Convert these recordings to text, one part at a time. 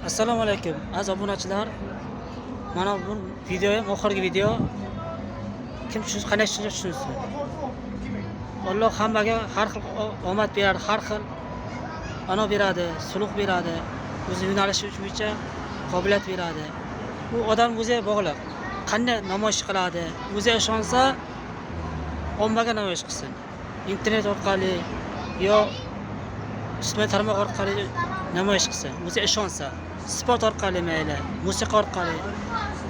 Assalomu alaykum aziz obunachilar. Mana bu videoyim oxirgi video. Kim tushunsa, qanday tushunsin. Alloh hammaga har xil omad beradi, har xil ana beradi, sulh beradi, o'zi yo'nalishi bo'yicha qobiliyat beradi. Bu odam o'ziga bog'liq. Qanday namoyish qiladi, o'ziga ishonsa ommaga namoyish qilsin. Internet orqali yo ijtimoiy tarmoq orqali namoyish qilsin. O'ziga ishonsa, sport orqali mayli, musiqa orqali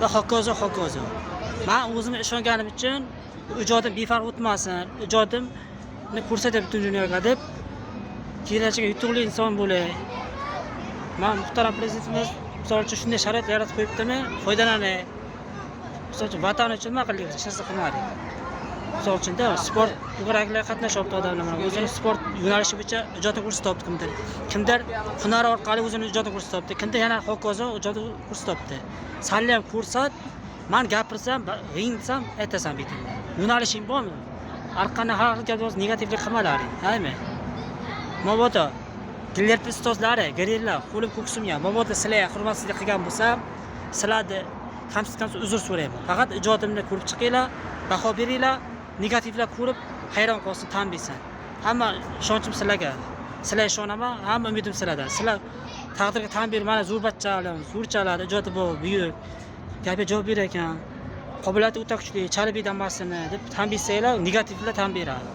va hokazo. Men o'zimga ishonganim uchun ijodim befarq o'tmasin, ijodimni ko'rsatib butun dunyoga deb kelajagida yutuqli inson bo'lay. Men muhtaram prezidentimiz misol uchun shunday sharoit yaratib qo'yibdimi, foydalanay. Misol uchun vatan uchun nima qildik, hech narsa qilmadik. Misol uchun sport to'garaklarga qatnashyapti odamlar, o'zini sport yo'nalishi bo'yicha ijodni ko'rsatyapti kimdir hunari orqali o'zini ijodni ko'rsatyapti, kimdir yana hokazo ijodni ko'rsatyapti. Sanlar ham ko'rsat, men gapirsam, g'ingsam aytasan bitimda. Yo'nalishing bormi? Orqani har xil gap negativlik qilmalaring, haymi? Mabodo Gillerp ustozlari, gerillar, qo'lim ko'ksimga, mabodo sizlarga hurmatsizlik qilgan bo'lsam, sizlarni kamsiz uzr so'rayman. Faqat ijodimni ko'rib chiqinglar, baho beringlar, negativlar ko'rib hayron qolsin, tan bersin. Hamma ishonchim sizlarga. Sizlar ishonaman, hamma umidim sizlarda. Sizlar taqdirga tan berib, mana zo'rchalar, ijodi bor, buyuk. Gapga javob berar ekan. Qobiliyati o'ta kuchli, chalib edamasini deb tan bersanglar, negativlar tan beradi.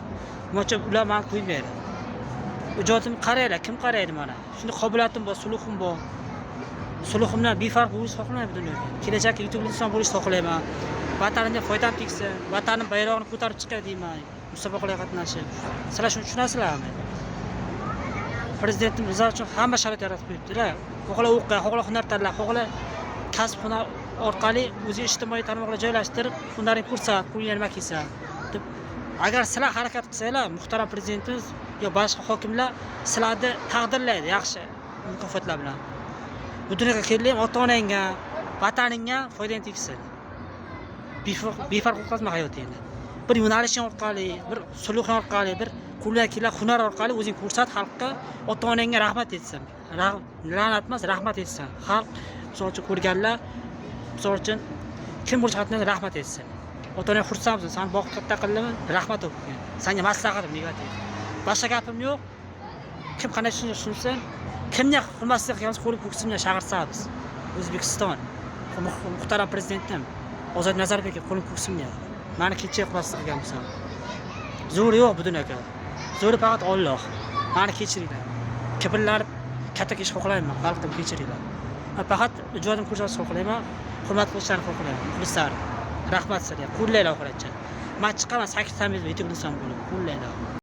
Mo'cha ular meni qo'ymaydi. Ijodimni qaranglar, kim qaraydi mana? Shunda qobiliyatim bor, sulhim bor. Sulhimdan befarq bo'lishni xohlayman dunyoga. Kelajakda yutuqli inson bo'lishni xohlayman. Vatanimga foydam tegsin, vatanning bayrog'ini ko'tarib chiqay deyman. Musobaqalarga qatnashib. Sizlar shuni tushunasizlarmi? Prezidentimiz bizlar uchun hamma sharoit yaratib qo'yibdilar. Xohlar o'qiy, xohlar hunar tanlab, xohlar kasb hunar orqali o'zi ijtimoiy tarmoqlarga joylashtirib, hunarini ko'rsat, qo'lga nima kelsa deb. Agar sizlar harakat qilsanglar, muhtaram prezidentimiz yo boshqa hokimlar sizlarni taqdirlaydi yaxshi mukofotlar bilan. Bu dunyoga kelgan ota-onangga, vataningga foydang tegsin. Befarq o'tkazma hayotingni. Bir yo'nalishing orqali, bir sulh orqali, bir qo'lga hunar orqali o'zing ko'rsat, xalqqa, ota-onangga rahmat etsin. La'nat emas, rahmat etsin. Xalq misol uchun ko'rganlar, misol uchun kim bo'lish xatni rahmat etsin. Ota-onang xursandmisan, seni boqib katta qildimi? Rahmat o'qing. Senga maslahatim negativ. Boshqa gapim yo'q. Kim qanday tushunsin, kimga hurmatsizlik qilamiz, qo'lib ko'ksimga chaqirsangiz. O'zbekiston muhtaram prezidentim Ozod Nazarbekov qo'lim ko'ksimga. Meni kechiring hurmatsizlik qilgan bo'lsam. Zo'ri yo'q bu dunyoda. Zo'ri faqat Alloh. Meni kechiringlar. Kibrlanib katta ish xohlayman, xalqdan kechiringlar. Faqat ijodim ko'rsatishni xohlayman, hurmat qilishlarini xohlayman. Muxlislar, rahmat sizlarga. Qo'llaylar oxiratcha. Men chiqaman 8 ta yetib inson bo'lib, qo'llaylar.